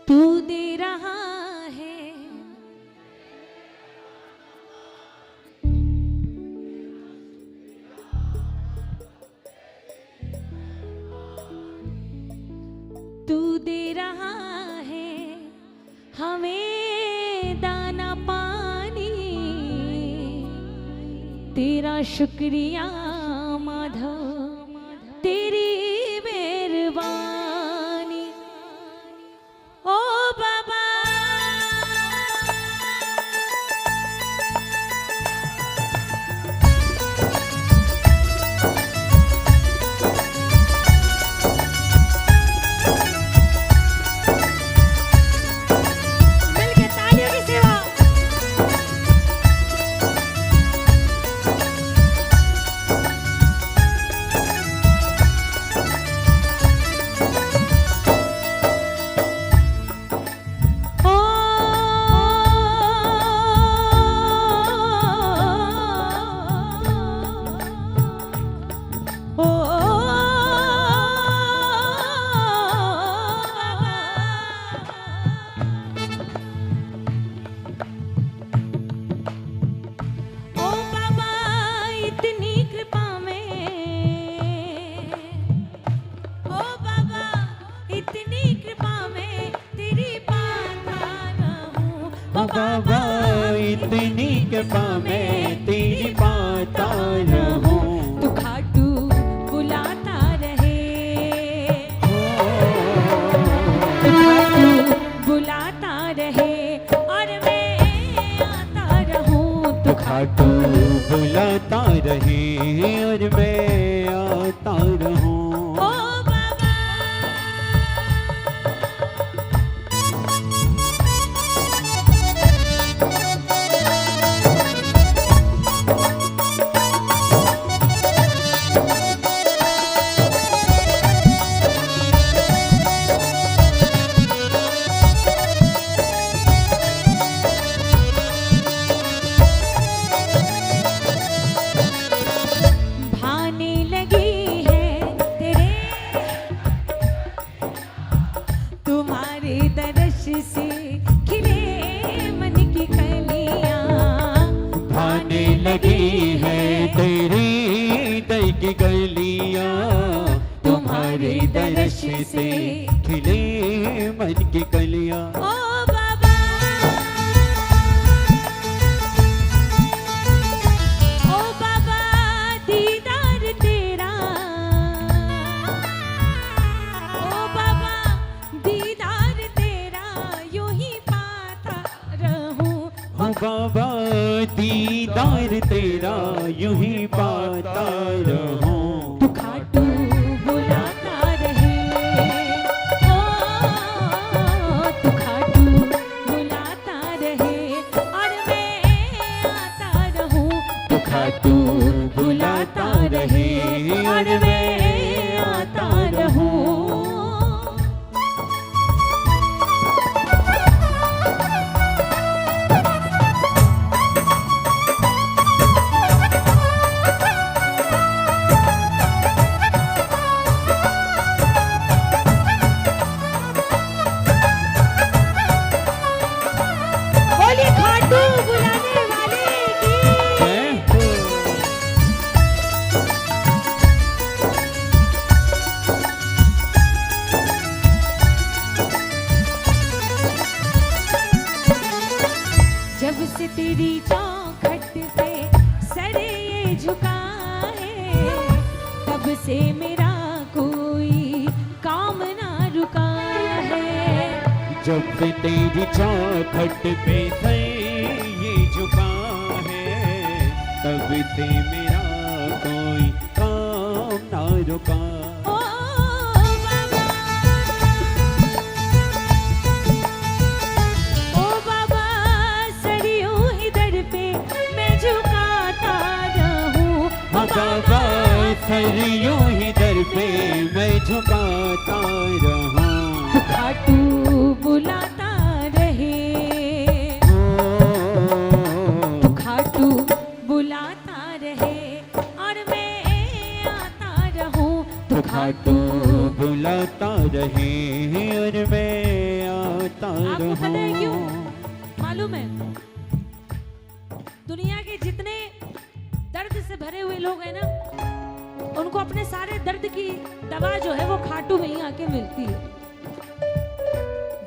तू दे रहा है तू दे रहा है हमें दाना पानी, तेरा शुक्रिया माधव तेरी मेहरबानी। ओ बाबा मिलके तालियों की सेवा। बाबा इतनी कृपा में तेरी पाता रहूं, तू खाटू बुलाता रहे, तू खाटू बुलाता रहे और मैं आता रहूं। तू खाटू बुलाता रहे और मैं आता रहूं। से खिले मन की कलियां भाने लगी है तेरी दर की गलियां, तुम्हारे दर्श से खिले मन की कलियां। ओ बाबा ओ बाबा दीदार तेरा, ओ बाबा दीदार तेरा यूं ही पाता रहूं। बाबा दीदार तेरा यूं ही पाता रहूं। तू खाटू बुलाता रहे, ओ तू खाटू बुलाता रहे और मैं आता रहूं। तू खाटू बुलाता रहे और मैं आता रहूं। जब से तेरी चौखट पे सर ये झुका है, तब से मेरा कोई काम ना रुका है। जब से तेरी चौखट पे सर ये झुका है, तब से मेरा कोई काम ना रुका। बाबा सर यूं ही दर पे मैं झुकाता रहूं। तू खाटू बुलाता रहे, तू खाटू बुलाता रहे और मैं आता रहूं। तू खाटू बुलाता रहे और मैं आपको पता है क्यों? रहूं। मालूम है, दुनिया के जितने दर्द से भरे हुए लोग हैं ना, उनको अपने सारे दर्द की दवा जो है वो खाटू में ही आके मिलती है।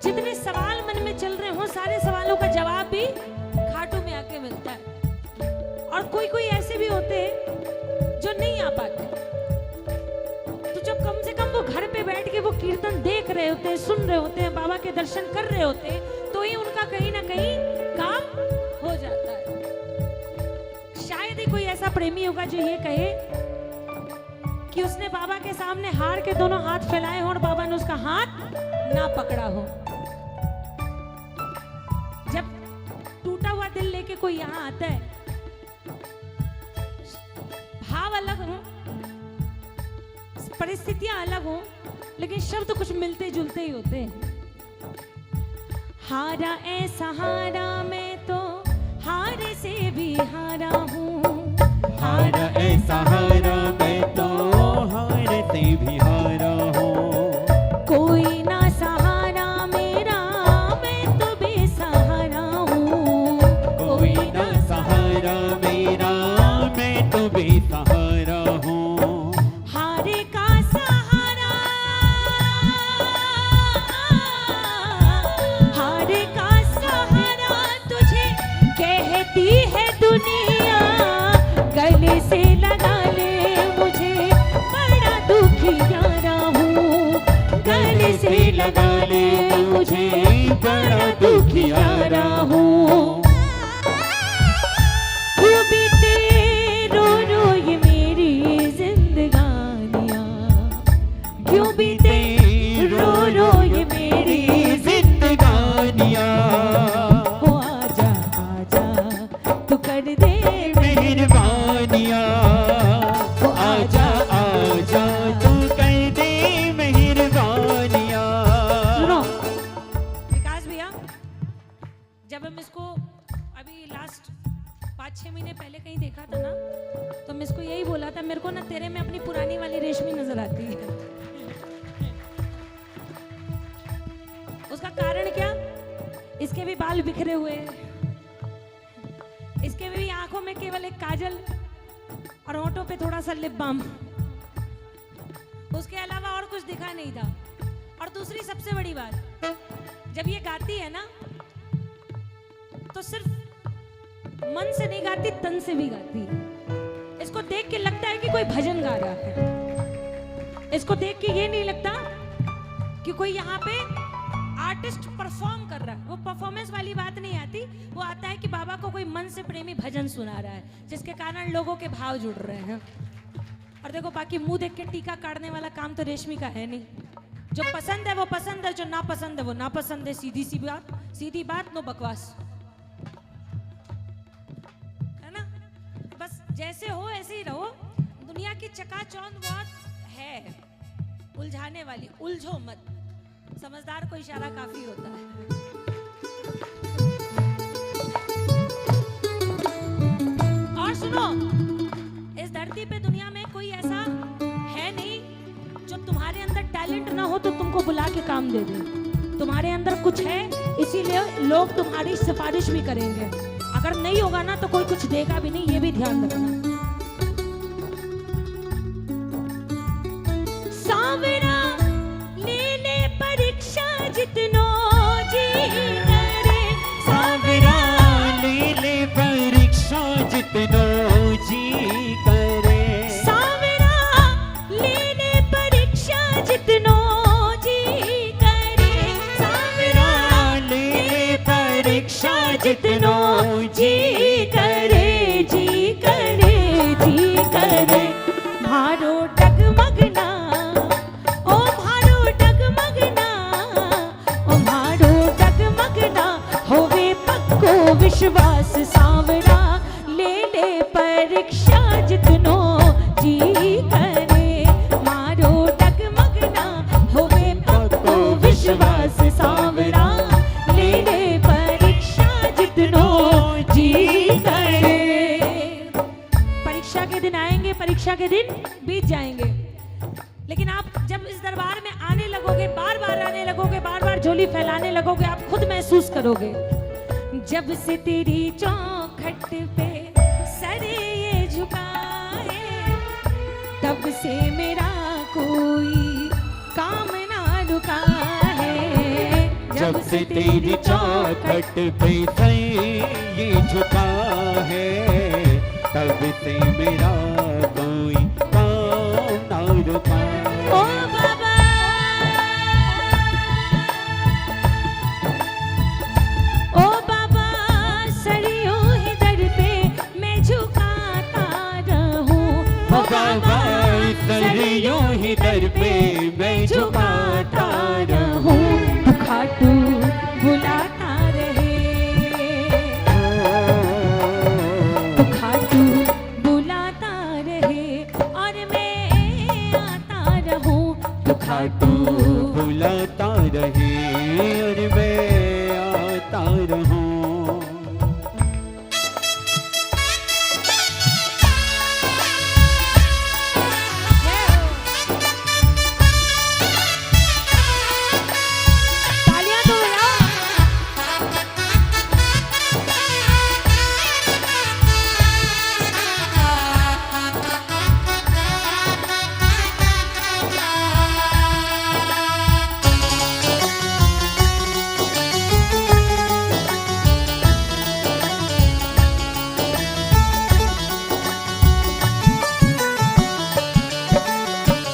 जितने सवाल मन में चल रहे हो, सारे सवालों का जवाब भी खाटू में आके मिलता है। और कोई कोई ऐसे भी होते हैं जो नहीं आ पाते, तो जब कम से कम वो घर पे बैठ के वो कीर्तन देख रहे होते हैं, सुन रहे होते हैं, बाबा के दर्शन कर रहे होते हैं, तो ही उनका कहीं ना कहीं काम हो जाता है। शायद ही कोई ऐसा प्रेमी होगा जो ये कहे कि उसने बाबा के सामने हार के दोनों हाथ फैलाए हो और बाबा ने उसका हाथ ना पकड़ा हो। जब टूटा हुआ दिल लेके कोई यहाँ आता है, भाव अलग हो, परिस्थितियां अलग हो, लेकिन शब्द कुछ मिलते जुलते ही होते हैं। हारा ऐसा हारा मैं तो हार से भी हारा हूँ, हारा ऐसा हारा मैं तो हार से भी हारा हूँ। कोई ना सहारा मेरा मैं तो बेसहारा हूँ, कोई ना सहारा मेरा मैं तो बेसहारा हूँ। हारे का सहारा, हारे का सहारा तुझे कहती है दुनिया, गले से लगा ले मुझे बड़ा दुखियारा हूँ, गले से लगा ले मुझे बड़ा दुखियारा हूँ। क्यों बीते रो रो ये मेरी जिंदगानियाँ, क्यों बीते रो रो ये मेरी जिंदगानियाँ। हो आजा आजा तू कर दे मेहरबानियाँ, हो आजा आजा तू कर दे मेहरबानियाँ। सुनो विकास भैया, जब हम इसको अभी लास्ट 5-6 महीने पहले कहीं देखा था ना, तो मैं इसको यही बोला था, मेरे को ना तेरे में अपनी पुरानी वाली रेशमी नजर आती है। उसका कारण क्या? इसके भी बाल बिखरे हुए हैं, इसके भी आंखों में केवल एक काजल और होंठों पे थोड़ा सा लिप बाम, उसके अलावा और कुछ दिखा नहीं था। और दूसरी सबसे बड़ी बात, जब ये गाती है ना, तो सिर्फ मन से नहीं गाती, तन से भी गाती है। इसको देख के लगता है कि कोई भजन गा रहा है, इसको देख के ये नहीं लगता कि कोई यहाँ पे आर्टिस्ट परफॉर्म कर रहा है। वो परफॉर्मेंस वाली बात नहीं आती, वो आता है कि बाबा को कोई मन से प्रेमी भजन सुना रहा है, जिसके कारण लोगों के भाव जुड़ रहे हैं। और देखो, बाकी मुंह देख के टीका काटने वाला काम तो रेशमी का है नहीं। जो पसंद है वो पसंद है, जो ना पसंद है वो ना पसंद है। सीधी सी बात, सीधी बात, नो बकवास, है ना? बस जैसे हो ऐसे ही रहो। दुनिया की चकाचौंध बहुत है उलझाने वाली, उलझो मत। समझदार को इशारा काफी होता है। और सुनो, इस धरती पे दुनिया में कोई ऐसा है नहीं जो तुम्हारे अंदर टैलेंट ना हो तो तुमको बुला के काम दे दे। तुम्हारे अंदर कुछ है, इसीलिए लोग तुम्हारी सिफारिश भी करेंगे। अगर नहीं होगा ना तो कोई कुछ देगा भी नहीं, ये भी ध्यान रखना। सावरा ले ले परीक्षा जितनो जी करे, सावरा ले ले परीक्षा जितनो जी करे, सावरा ले ले परीक्षा जितनो जी करे, सावरा ले ले परीक्षा जितनो जी करे, जी करे, जी करे। मारो डगमगना, ओ मारो डगमगना, ओ मारो डगमगना, होवे पक्को विश्वास। सावरा ले ले परीक्षा जितनो जी करे, मारो डगमगना, होवे पक्को विश्वास। सावरा ले ले परीक्षा जितनो जी करे। परीक्षा के दिन आएंगे, परीक्षा के दिन बीत जाएंगे, लेकिन आप जब इस दरबार में आने लगोगे, बार बार आने लगोगे, बार बार झोली फैलाने लगोगे, लगोगे, आप खुद महसूस करोगे। जब से तेरी चौखट पे सर ये झुका है, तब से मेरा कोई काम ना रुका है। जब से तेरी चौखट पे सर ये झुका है, तब से मेरा कोई काम ना रुका। ओ बाबा, ओ बाबा, सरियों ही दर पे मैं झुकाता रहूं। ओ बाबा, सरियों ही दर पे मैं झुकाता रहूं। खाटू बुलाता रहे, तो खाटू बुलाता रहे, और मैं आता रहूं। तो खाटू बुलाता रहे और मैं आता रहूं। तालियां तो बजाओ।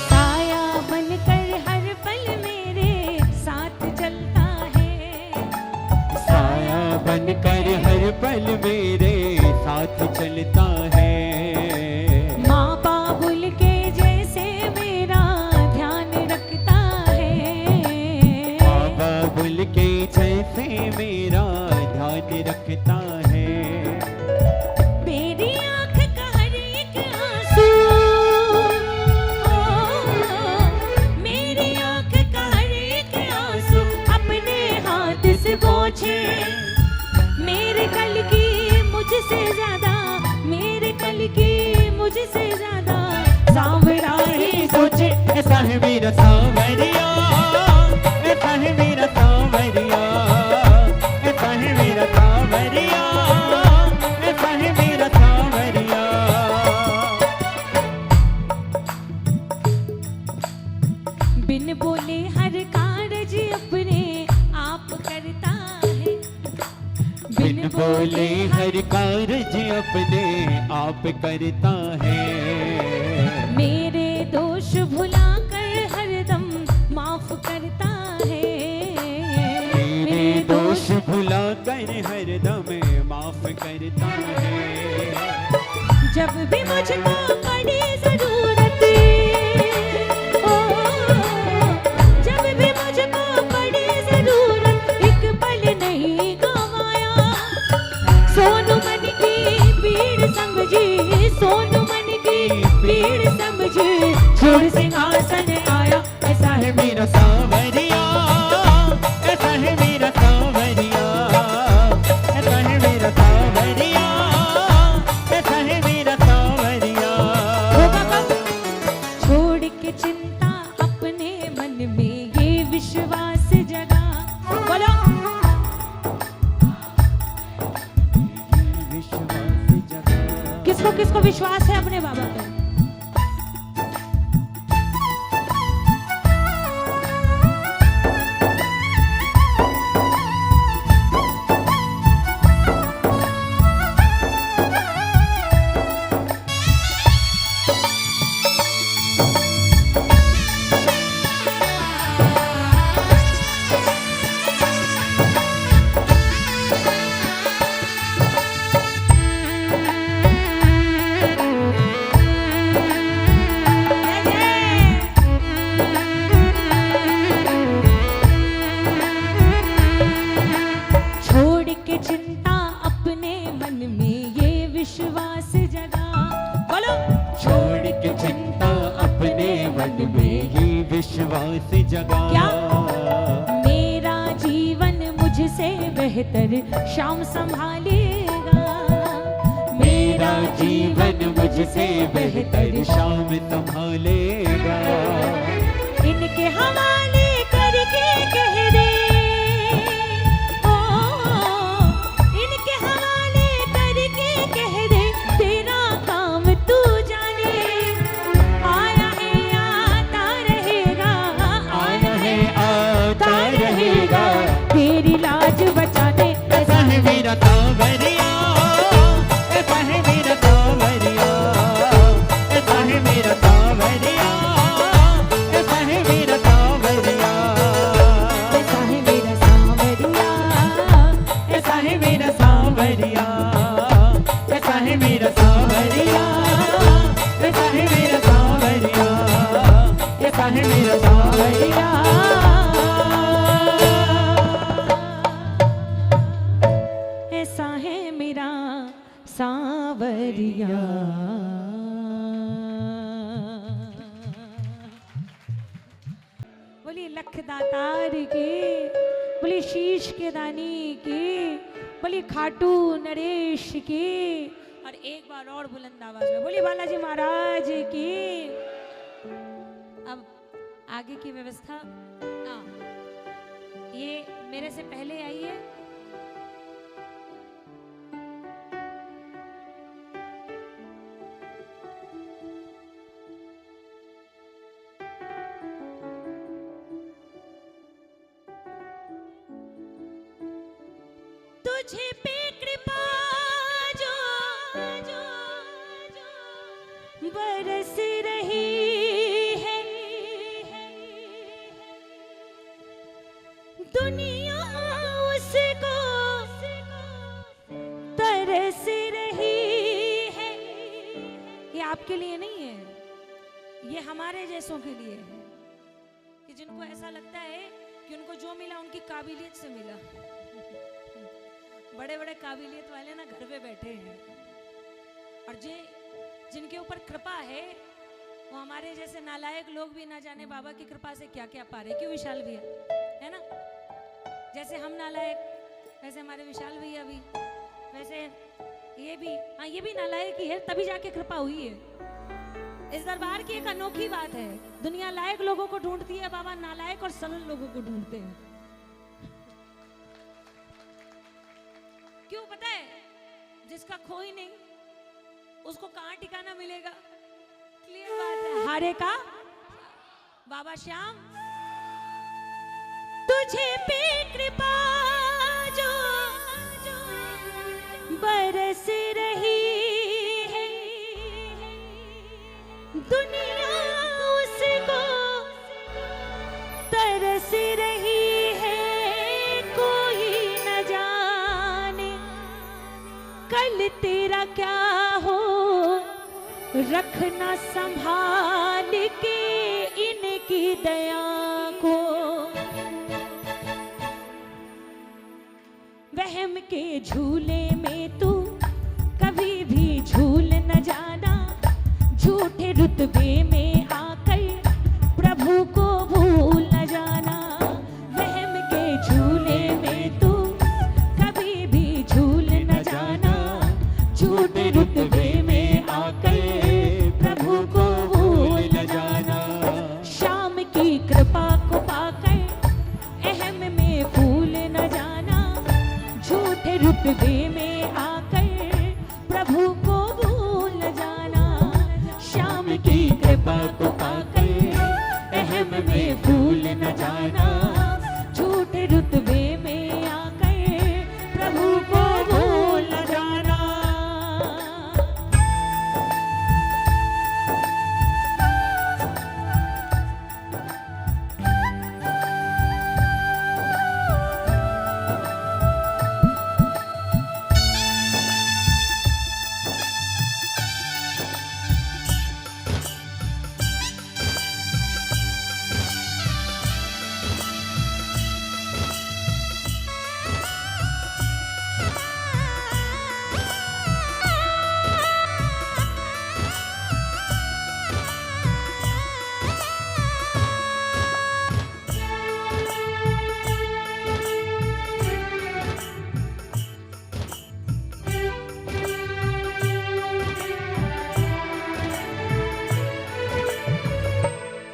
साया बनकर हर पल मेरे साथ चलता है। साया बनकर हर पल मेरे साथ चलता है। माँ बाबुल के जैसे मेरा ध्यान रखता है। बाबा बुल के जैसे मेरा ध्यान रखता है। मेरी आँख का हर एक आंसू, मेरी आँख का हर एक आंसू अपने हाथ से पोंछे। मेरे कल की मुझसे ज्यादा, मेरे कल की मुझसे ज्यादा सांवरा ही सोचे। ऐसा है मेरा सांवरिया, ऐसा है मेरा सांवरिया, ऐसा है मेरा सांवरिया, ऐसा है मेरा सांवरिया। बिन बोले हर कारज अपने आप करता है। बिन बोले हर कार्य अपने आप करता है। मेरे दोष भुलाकर हरदम माफ करता है। मेरे दोष भुला कर हरदम माफ करता है। जब भी मुझको पड़ी जरूरत, ओ, जब भी मुझको पड़ी जरूरत, एक पल नहीं गवाया। सोनू मन की पीड़ समझी, सोनू मन की पीड़ समझी, छोड़ सिंहासन आया। ऐसा है मेरा सांवरिया, ऐसा है मेरा सांवरिया, ऐसा है मेरा सांवरिया, ऐसा है मेरा सांवरिया। होगा कब? छोड़ के चिंता अपने मन में ये विश्वास जगा। बोलो, विश्वास जगा। किसको किसको विश्वास है अपने बाबा पे? छोड़ के चिंता अपने मन में ये विश्वास जगा। बोलो, छोड़ के चिंता अपने मन में ही विश्वास जगा। क्या? मेरा जीवन मुझसे बेहतर शाम संभालेगा। मेरा जीवन मुझसे बेहतर शाम संभालेगा। इनके हवाले करके कह दे, के दानी की, बोली खाटू नरेश की। और एक बार और बुलंद आवाज में बोली बालाजी महाराज की। अब आगे की व्यवस्था ये मेरे से पहले आई है। तुझे पे कृपा जो बरस रही है, दुनिया उसको तरस रही है। ये आपके लिए नहीं है, ये हमारे जैसों के लिए है कि जिनको ऐसा लगता है कि उनको जो मिला उनकी काबिलियत से मिला। बड़े बड़े काबिलियत वाले ना घर पे बैठे हैं, और जिनके ऊपर कृपा है वो हमारे जैसे नालायक लोग भी ना जाने बाबा की कृपा से क्या क्या पा रहे। क्यों विशाल भैया, है ना? जैसे हम नालायक वैसे हमारे विशाल भैया भी, वैसे ये भी, हाँ ये भी नालायक ही है, तभी जाके कृपा हुई है। इस दरबार की एक अनोखी बात है, दुनिया लायक लोगों को ढूंढती है, बाबा नालायक और सरल लोगों को ढूंढते हैं। क्यों पता है? जिसका खो ही नहीं उसको कहां ठिकाना मिलेगा। क्लियर बात है। हारे का बाबा श्याम, तुझे पे कृपा जो बरस रही है, दुनिया उसको तरस रही है। कोई न जाने कल तेरा क्या हो, रखना संभाल के इनकी दया को। वहम के झूले में तू कभी भी झूल न जाना, झूठे रुतबे में आकर प्रभु को भूल न जाना। वहम के झूले में तू कभी भी झूल न जाना, झूठे रुतबे में आकर प्रभु को भूल न जाना। शाम की कृपा को पाकर अहम में फूल न जाना, झूठे रुतबे में आकर प्रभु को भूल न जाना। शाम की कृपा को पाकर अहम में फूल न जाना, झूठे रुतबे में आकर प्रभु को भूल न जाना।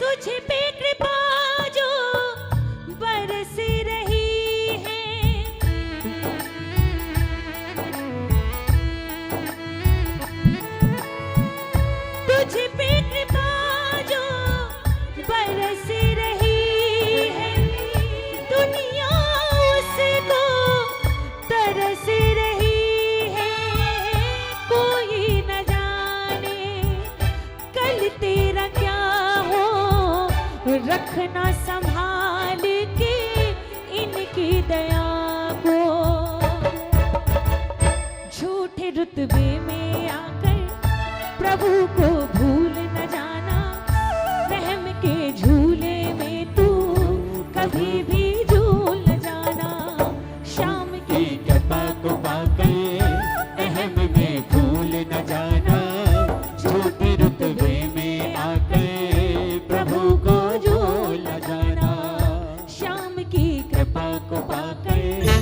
तुझे पे कृपा जो बरस रही है, तुझे पे कृपा जो बरस रही है, दुनिया उसको तरस रही है। कोई न जाने कल तेरा क्या हो, रखना संभाल के इनकी दया को। झूठे रुतबे में आकर प्रभु को भूल न जाना, वहम के झूले में तू कभी भी झूल न जाना। शाम की कृपा को पाकर अहम में भूल न जाना, झूठे रुतबे में आकर प्रभु को भूल न जाना। शाम की कृपा को पाकर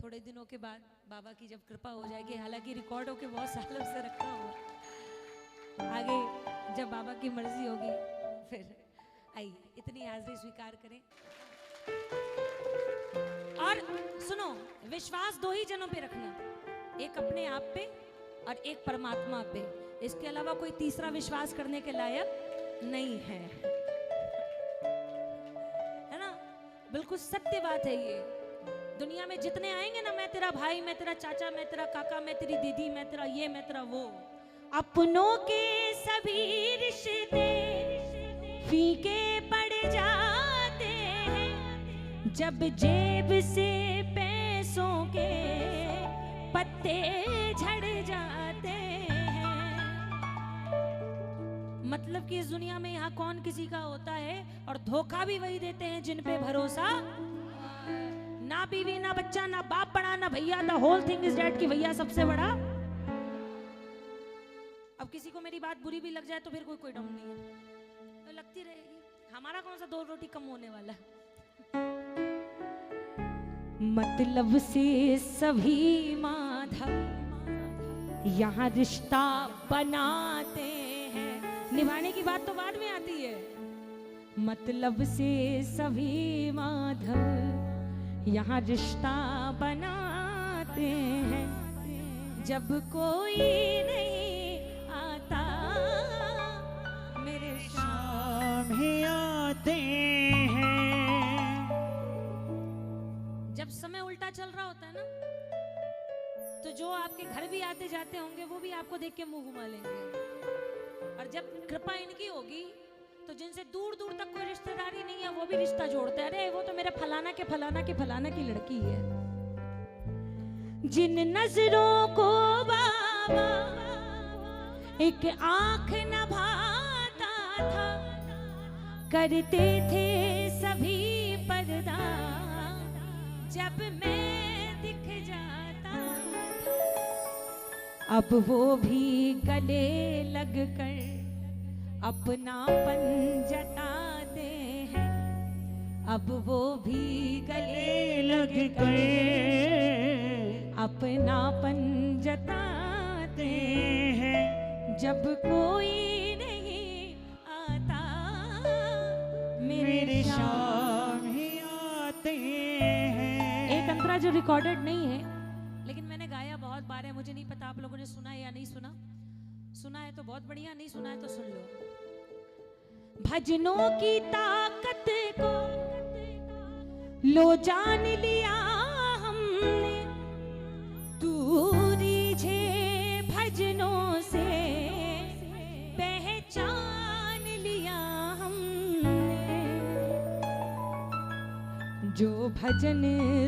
थोड़े दिनों के बाद बाबा की जब कृपा हो जाएगी, हालांकि रिकॉर्ड होके बहुत सालों से रखा हुआ, आगे जब बाबा की मर्जी होगी फिर आइए इतनी हाजिरी स्वीकार करें। और सुनो, विश्वास दो ही जनों पे रखना, एक अपने आप पे और एक परमात्मा पे, इसके अलावा कोई तीसरा विश्वास करने के लायक नहीं है, है ना? बिल्कुल सत्य बात है ये। दुनिया में जितने आएंगे ना, मैं तेरा भाई, मैं तेरा चाचा, मैं तेरा काका, मैं तेरी दीदी, मैं तेरा ये, मैं तेरा वो, अपनों के सभी रिश्ते फीके पड़ जाते हैं जब जेब से पैसों के पत्ते झड़ जाते हैं। मतलब कि इस दुनिया में यहाँ कौन किसी का होता है, और धोखा भी वही देते हैं जिन पे भरोसा, ना बीवी ना बच्चा ना बाप बड़ा ना भैया, the whole thing is that कि भैया सबसे बड़ा। अब किसी को मेरी बात बुरी भी लग जाए तो फिर कोई डम नहीं है, तो लगती रहेगी, हमारा कौन सा दो रोटी कम होने वाला है। मतलब से सभी माधव यहाँ रिश्ता बनाते हैं, निभाने की बात तो बाद में आती है। मतलब से सभी माधव यहाँ रिश्ता बनाते हैं जब कोई नहीं आता मेरे शाम ही आते हैं। जब समय उल्टा चल रहा होता है ना, तो जो आपके घर भी आते जाते होंगे वो भी आपको देख के मुंह घुमा लेंगे, और जब कृपा इनकी होगी तो जिनसे दूर दूर तक कोई रिश्तेदारी नहीं है वो भी रिश्ता जोड़ते हैं, अरे वो तो मेरे फलाना के फलाना के फलाना की लड़की है। जिन नजरों को बाबा एक आंख न भाता था, करते थे सभी पर्दा जब मैं दिख जाता था, अब वो भी गले लग कर अपनापन जताते हैं, अब वो भी गले लग कर अपनापन जताते हैं जब कोई नहीं आता मेरे शाम ही आते हैं। एक अंतरा जो रिकॉर्डेड नहीं है लेकिन मैंने गाया बहुत बार है, मुझे नहीं पता आप लोगों ने सुना है या नहीं सुना। सुना है तो बहुत बढ़िया, नहीं सुना है तो सुन लो। भजनों की ताकत को लो जान लिया हमने, दूरी झे भजनों से पहचान लिया हमने, जो भजन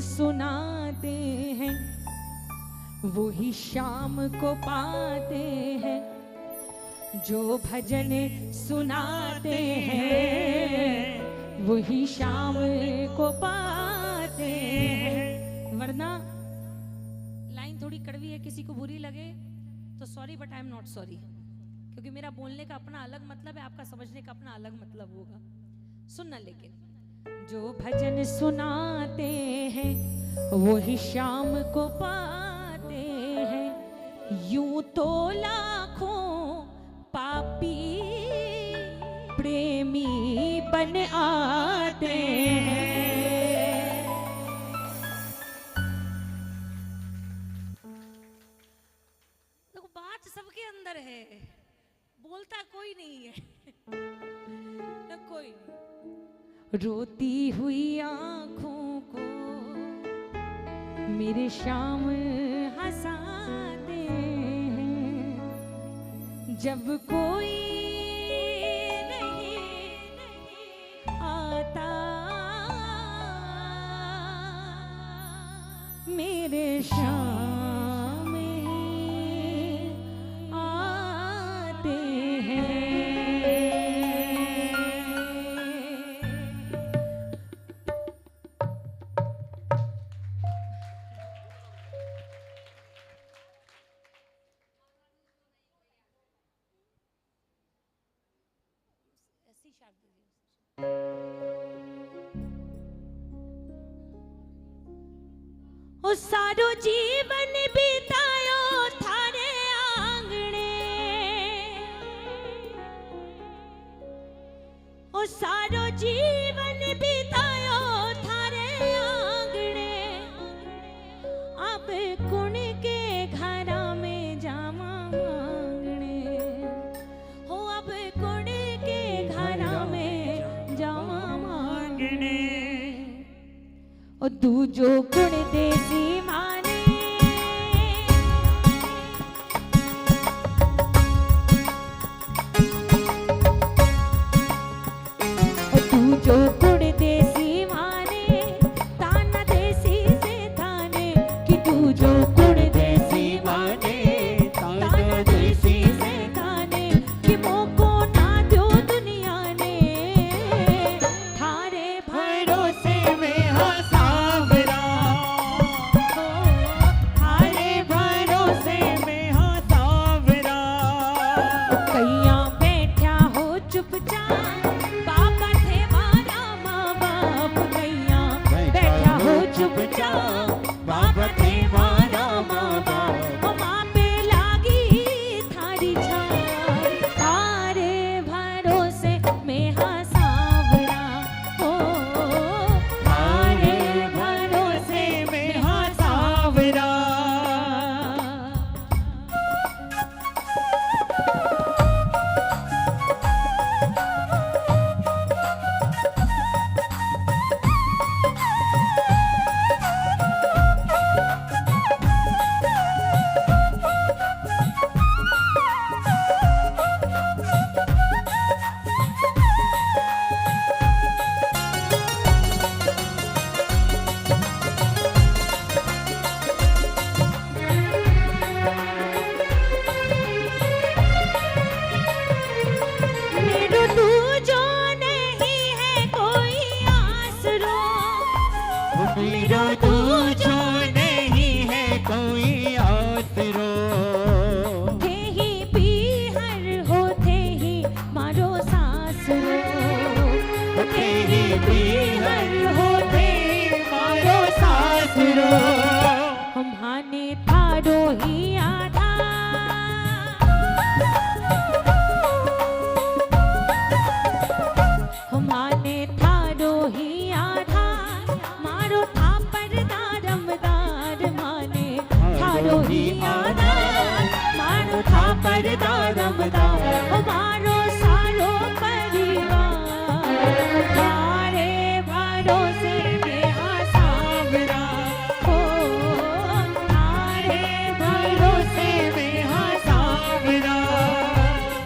सुनाते हैं वो ही शाम को पाते हैं, जो भजन सुनाते हैं वही शाम को पाते हैं। वरना लाइन थोड़ी कड़वी है, किसी को बुरी लगे तो sorry but I am not sorry, क्योंकि मेरा बोलने का अपना अलग मतलब है, आपका समझने का अपना अलग मतलब होगा। सुनना, लेकिन जो भजन सुनाते हैं वही शाम को पाते हैं, यूं तो लाखों पापी प्रेमी बन आते हैं। देखो बात सबके अंदर है, बोलता कोई नहीं है ना, कोई नहीं। रोती हुई आंखों को मेरे शाम हंसाते हैं, जब कोई नहीं आता मेरे शाम आते हैं। ऐसी शब्द ओ सारो जीवन बितायो थारे आंगणे, ओ सारो जीवन बितायो थारे आंगणे, अब कुण के घरा में जामा मांगणे, हो अब कुण के घरा में जामा मांगणे, ओ दूजो गुण देसी माने, ओ दूजो गुण देसी माने, ताना देसी से थाने, कि दूजो गुण देसी माने, ताना देसी से थाने, कि मोको ना दो दुनिया ने, थारे भरोसे में हाँ सांवरा, थारे भरोसे में हाँ सांवरा, कैया बैठा हो चुपचाप, बाबा थे मारा माँ बाप, कैया बैठा हो चुपचाप, बाबा थे मारा माँ बाप, ओ माँ पे लागी थारी छाप, थारे भरोसे में हाँ सांवरा, ओ थारे भरोसे में हाँ सांवरा। मेरो दूजो नहीं है कोई आसरो, मेरा दूजो नहीं है कोई आसरो, थे ही पीहर हो थे ही मारो सासरो, तेरी पीहर हो थे मारो सासरो, हमाने थारो ही आधा, हमाने थारो ही आधा, मारो था पर्दा रमदार, माने थारो ही आधा, मारो था पर्दा रमदार, हमारो सारो परिवार, थारे भरोसे में हाँ सांवरा, हो थारे भरोसे में हाँ सांवरा,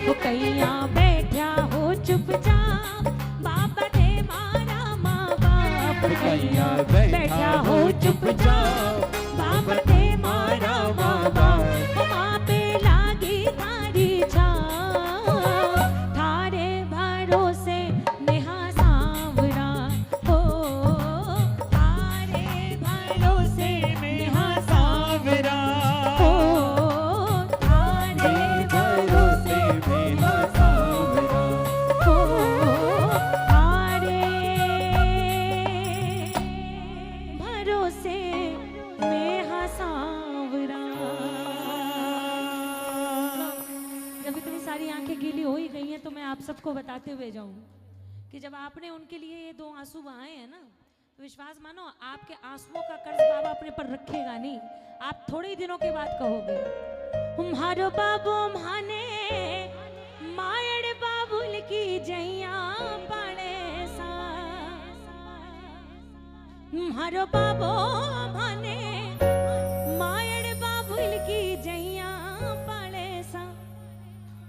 वो कैया बैठा हो चुपचाप, बाबा थे मारा माँ बाप, कैया बैठा हो चुपचाप, बाबा थे मारा माँ बाप, ओ माँ पे लागी थारी छाप, थारे भरोसे में हाँ सांवरा, हो थारे भरोसे में हाँ सांवरा, हो थारे भरोसे में हाँ सांवरा, हो थारे भरोसे में हाँ सांवरा। जब इतनी सारी आंखें गीली हो ही गई हैं तो मैं आप सबको बताते हुए जाऊं कि जब आपने उनके लिए ये दो आंसू बहाए हैं ना, तो विश्वास मानो आपके आंसुओं का कर्ज बाबा अपने पर रखेगा नहीं, आप थोड़े ही दिनों के बाद कहोगे, तुम्हारो बाबू माने मायड़ बाबुल की जैया पाड़े सा, तुम्हारो बाबू माने मायड़ बाबुल की जैया पाड़े सा,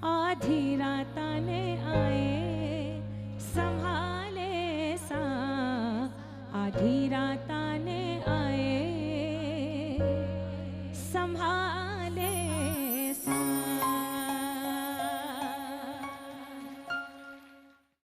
आधी रात ने आए संभाले सा, आधी रात